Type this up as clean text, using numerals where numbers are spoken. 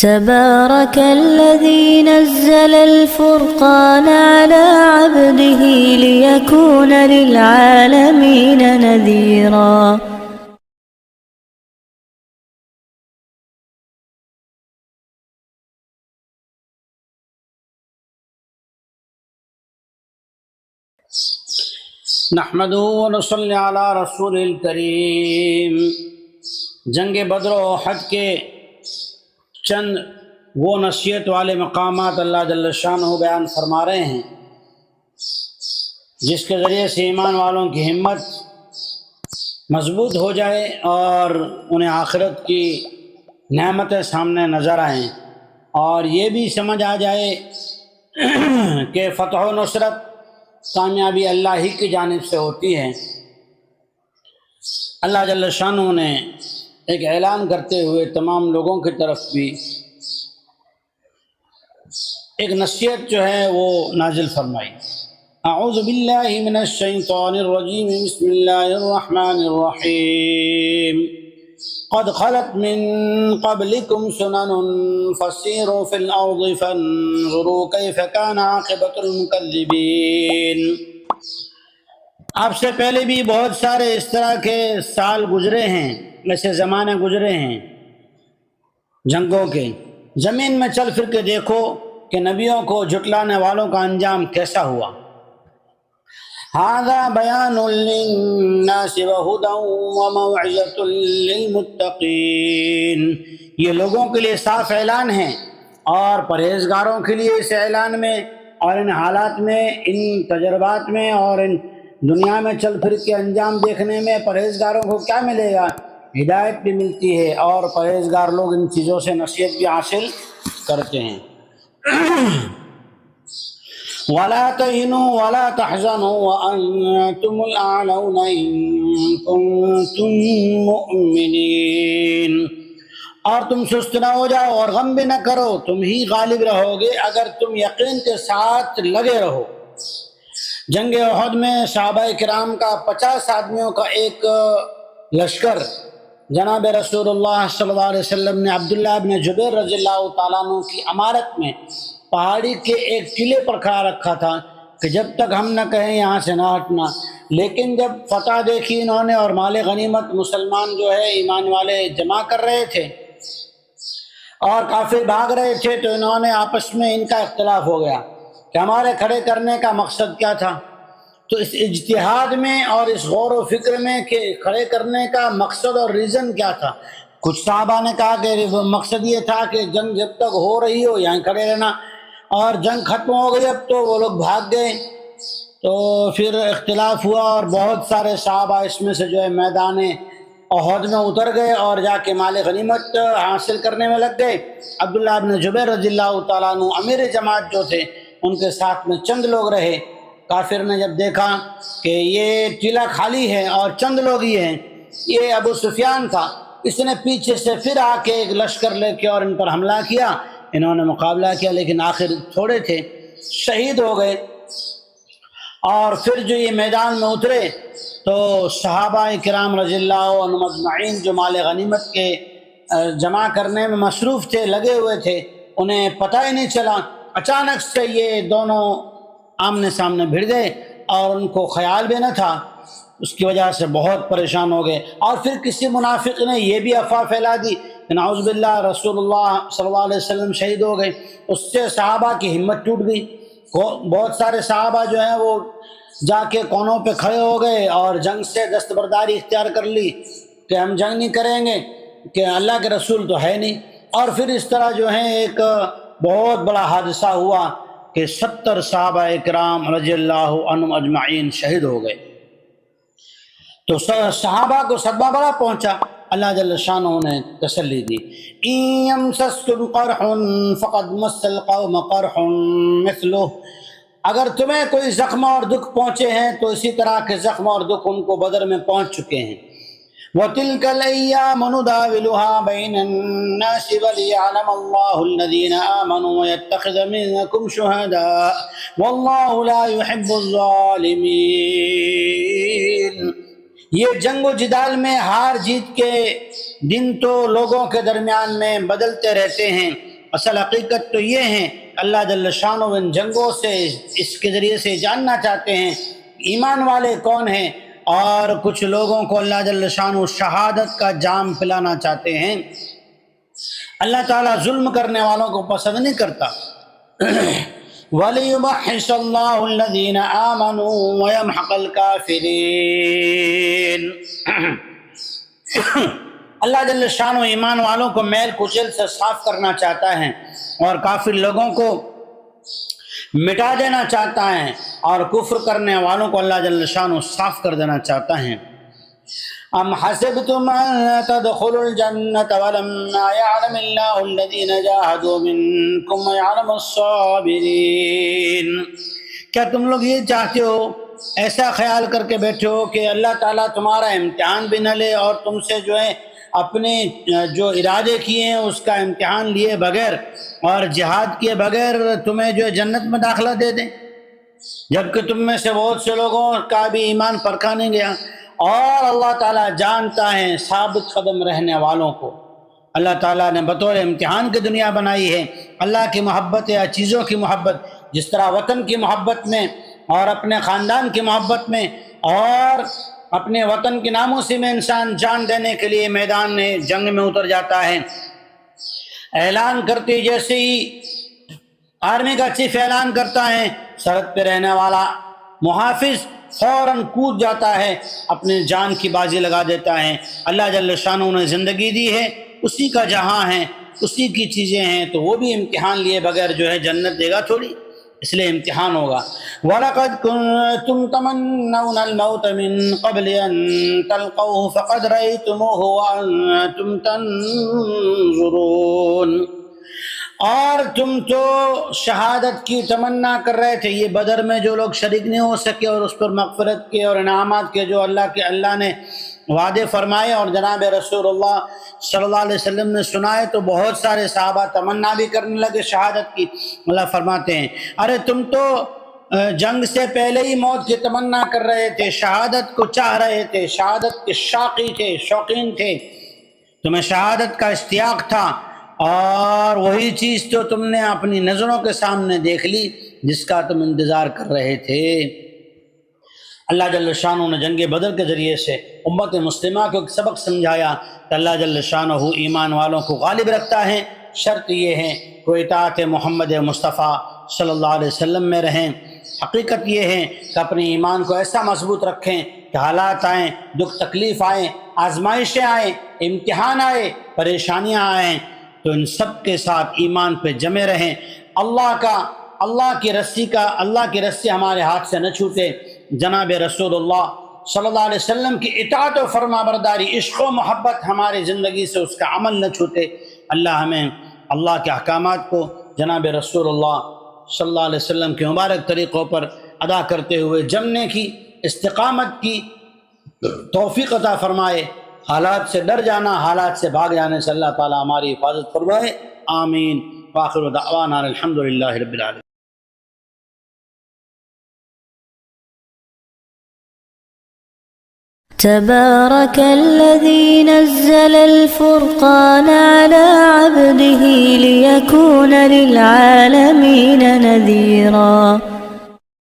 تبارك الذي نزل الفرقان على عبده ليكون للعالمين نذيرا. نحمده ونصلی علی رسول الکریم۔ جنگ بدر و احد کے چند وہ نصیحت والے مقامات اللہ جل شانہ بیان فرما رہے ہیں جس کے ذریعے سے ایمان والوں کی ہمت مضبوط ہو جائے اور انہیں آخرت کی نعمتیں سامنے نظر آئیں، اور یہ بھی سمجھ آ جائے کہ فتح و نصرت کامیابی اللہ ہی کی جانب سے ہوتی ہے۔ اللہ جل شانہ نے ایک اعلان کرتے ہوئے تمام لوگوں کی طرف بھی ایک نصیحت جو ہے وہ نازل فرمائی۔ اعوذ باللہ من الشیطان الرجیم، بسم اللہ الرحمن الرحیم۔ قد خلت من قبلكم سنن فسيروا في الأرض فانظروا كيف كان عاقبة المكذبين۔ آپ سے پہلے بھی بہت سارے اس طرح کے سال گزرے ہیں، ایسے زمانے گزرے ہیں جنگوں کے۔ زمین میں چل پھر کے دیکھو کہ نبیوں کو جھٹلانے والوں کا انجام کیسا ہوا۔ هذا بیان للناس وہدی وموعظۃ للمتقین۔ یہ لوگوں کے لیے صاف اعلان ہے اور پرہیزگاروں کے لیے اس اعلان میں اور ان حالات میں، ان تجربات میں اور ان دنیا میں چل پھر کے انجام دیکھنے میں پرہیزگاروں کو کیا ملے گا؟ ہدایت بھی ملتی ہے، اور پرہیزگار لوگ ان چیزوں سے نصیحت بھی حاصل کرتے ہیں۔ وَلَا تَهِنُوا وَلَا تَحْزَنُوا وَأَنْتُمُ الْأَعْلَوْنَ إِن كُنتُم مُّؤْمِنِينَ۔ اور تم سست نہ ہو جاؤ اور غم بھی نہ کرو، تم ہی غالب رہو گے اگر تم یقین کے ساتھ لگے رہو۔ جنگ احد میں صحابہ کرام کا 50 آدمیوں کا ایک لشکر جناب رسول اللہ صلی اللہ علیہ وسلم نے عبداللہ بن جبیر رضی اللہ تعالیٰ عنہ کی امارت میں پہاڑی کے ایک ٹیلے پر کھڑا رکھا تھا کہ جب تک ہم نہ کہیں یہاں سے نہ ہٹنا۔ لیکن جب فتح دیکھی انہوں نے اور مال غنیمت مسلمان جو ہے ایمان والے جمع کر رہے تھے اور کافر بھاگ رہے تھے، تو انہوں نے آپس میں ان کا اختلاف ہو گیا کہ ہمارے کھڑے کرنے کا مقصد کیا تھا۔ تو اس اجتہاد میں اور اس غور و فکر میں کہ کھڑے کرنے کا مقصد اور ریزن کیا تھا، کچھ صحابہ نے کہا کہ مقصد یہ تھا کہ جنگ جب تک ہو رہی ہو یہیں کھڑے رہنا، اور جنگ ختم ہو گئی اب تو وہ لوگ بھاگ گئے۔ تو پھر اختلاف ہوا اور بہت سارے صحابہ اس میں سے جو ہے میدان احد میں اتر گئے اور جا کے مال غنیمت حاصل کرنے میں لگ گئے۔ عبداللہ بن جبیر رضی اللہ تعالیٰ عنہ امیر جماعت جو تھے ان کے ساتھ میں چند لوگ رہے۔ کافر نے جب دیکھا کہ یہ ٹیلا خالی ہے اور چند لوگ ہی ہیں، یہ ابو سفیان تھا، اس نے پیچھے سے پھر آ کے ایک لشکر لے کے اور ان پر حملہ کیا۔ انہوں نے مقابلہ کیا لیکن آخر تھوڑے تھے، شہید ہو گئے۔ اور پھر جو یہ میدان میں اترے تو صحابہ کرام رضی اللہ عنہم اجمعین جو مال غنیمت کے جمع کرنے میں مصروف تھے، لگے ہوئے تھے، انہیں پتہ ہی نہیں چلا۔ اچانک سے یہ دونوں آمنے سامنے بھڑ گئے اور ان کو خیال بھی نہ تھا، اس کی وجہ سے بہت پریشان ہو گئے۔ اور پھر کسی منافق نے یہ بھی افواہ پھیلا دی کہ نعوذ باللہ رسول اللہ صلی اللہ علیہ وسلم شہید ہو گئے۔ اس سے صحابہ کی ہمت ٹوٹ گئی۔ بہت سارے صحابہ جو ہیں وہ جا کے کونوں پہ کھڑے ہو گئے اور جنگ سے دستبرداری اختیار کر لی کہ ہم جنگ نہیں کریں گے، کہ اللہ کے رسول تو ہے نہیں۔ اور پھر اس طرح جو ہے ایک بہت بڑا حادثہ ہوا کہ 70 صحابہ کرام رضی اللہ عنہم اجمعین شہید ہو گئے۔ تو صحابہ کو صدمہ بڑا پہنچا۔ اللہ جل شانہ نے تسلی دی، إِن يَمْسَسْكُمْ قَرْحٌ فَقَدْ مَسَّ الْقَوْمَ قَرْحٌ مِثْلُهُ۔ اگر تمہیں کوئی زخم اور دکھ پہنچے ہیں تو اسی طرح کے زخم اور دکھ ان کو بدر میں پہنچ چکے ہیں۔ وَتِلْكَ الْأَيَّامُ نُدَاوِلُهَا بَيْنَ النَّاسِ وَلِيَعْلَمَ اللَّهُ الَّذِينَ آمَنُوا وَيَتَّخِذَ مِنكُمْ شُهَدَاءَ وَاللَّهُ لَا يُحِبُّ الظَّالِمِينَ۔ یہ جنگ و جدال میں ہار جیت کے دن تو لوگوں کے درمیان میں بدلتے رہتے ہیں، اصل حقیقت تو یہ ہے اللہ جل شانہ ان جنگوں سے اس کے ذریعے سے جاننا چاہتے ہیں ایمان والے کون ہیں، اور کچھ لوگوں کو اللہ جل شانہ شہادت کا جام پلانا چاہتے ہیں۔ اللہ تعالیٰ ظلم کرنے والوں کو پسند نہیں کرتا۔ وَلِيُمَحِّصَ اللَّهُ الَّذِينَ آمَنُوا وَيَمْحَقَ الْكَافِرِينَ۔ اللہ جل شانہ ایمان والوں کو میل کچیل سے صاف کرنا چاہتا ہے اور کافر لوگوں کو مٹا دینا چاہتا ہے، اور کفر کرنے والوں کو اللہ جل شانہ صاف کر دینا چاہتا ہے۔ ام حسبتم ان تدخلوا الجنة ولما يعلم الله الذين جاهدوا منكم ويعلم الصابرين۔ کیا تم لوگ یہ چاہتے ہو، ایسا خیال کر کے بیٹھے ہو کہ اللہ تعالیٰ تمہارا امتحان بھی نہ لے اور تم سے جو ہے اپنے جو ارادے کیے ہیں اس کا امتحان لیے بغیر اور جہاد کیے بغیر تمہیں جو ہے جنت میں داخلہ دے دیں، جبکہ تم میں سے بہت سے لوگوں کا بھی ایمان پرکھا نہیں گیا۔ اور اللہ تعالیٰ جانتا ہے ثابت قدم رہنے والوں کو۔ اللہ تعالیٰ نے بطور امتحان کی دنیا بنائی ہے۔ اللہ کی محبت یا چیزوں کی محبت، جس طرح وطن کی محبت میں اور اپنے خاندان کی محبت میں اور اپنے وطن کی ناموسی میں انسان جان دینے کے لیے میدان میں جنگ میں اتر جاتا ہے۔ اعلان کرتے جیسے ہی آرمی کا چیف اعلان کرتا ہے، سرحد پہ رہنے والا محافظ فوراً کود جاتا ہے، اپنی جان کی بازی لگا دیتا ہے۔ اللہ جل شانہ نے زندگی دی ہے، اسی کا جہاں ہے، اسی کی چیزیں ہیں، تو وہ بھی امتحان لیے بغیر جو ہے جنت دے گا تھوڑی، اس لیے امتحان ہوگا۔ وَلَقَدْ كُنْتُمْ تَمَنَّوْنَ الْمَوْتَ مِنْ قَبْلِ أَنْ تَلْقَوْهُ فَقَدْ رَأَيْتُمُوهُ وَأَنْتُمْ تَنْظُرُونَ۔ اور تم تو شہادت کی تمنا کر رہے تھے۔ یہ بدر میں جو لوگ شریک نہیں ہو سکے اور اس پر مغفرت کے اور انعامات کے جو اللہ نے وعدے فرمائے اور جناب رسول اللہ صلی اللہ علیہ وسلم نے سنائے، تو بہت سارے صحابہ تمنا بھی کرنے لگے شہادت کی۔ اللہ فرماتے ہیں ارے تم تو جنگ سے پہلے ہی موت کی تمنا کر رہے تھے، شہادت کو چاہ رہے تھے، شہادت کے شوقی تھے، شوقین تھے، تمہیں شہادت کا اشتیاق تھا، اور وہی چیز تو تم نے اپنی نظروں کے سامنے دیکھ لی جس کا تم انتظار کر رہے تھے۔ اللہ جل شانہ نے جنگ بدر کے ذریعے سے امت مسلمہ کو ایک سبق سمجھایا کہ اللہ جل شانہ ایمان والوں کو غالب رکھتا ہے۔ شرط یہ ہے کہ اطاعت محمد مصطفیٰ صلی اللہ علیہ وسلم میں رہیں۔ حقیقت یہ ہے کہ اپنے ایمان کو ایسا مضبوط رکھیں کہ حالات آئیں، دکھ تکلیف آئیں، آزمائشیں آئیں، امتحان آئے، پریشانیاں آئیں، تو ان سب کے ساتھ ایمان پہ جمے رہیں۔ اللہ کی رسی ہمارے ہاتھ سے نہ چھوٹے۔ جناب رسول اللہ صلی اللہ علیہ وسلم کی اطاعت و فرما برداری، عشق و محبت ہماری زندگی سے اس کا عمل نہ چھوٹے۔ اللہ ہمیں اللہ کے احکامات کو جناب رسول اللہ صلی اللہ علیہ وسلم کے مبارک طریقوں پر ادا کرتے ہوئے جمنے کی، استقامت کی توفیق عطا فرمائے۔ حالات سے ڈر جانا، حالات سے بھاگ جانے سے اللہ تعالی ہماری حفاظت فرمائے۔ آمین۔ وآخر دعوانا الحمدللہ رب العالمین۔ تبارك الذي نزل الفرقان على عبده ليكون للعالمين نذيرا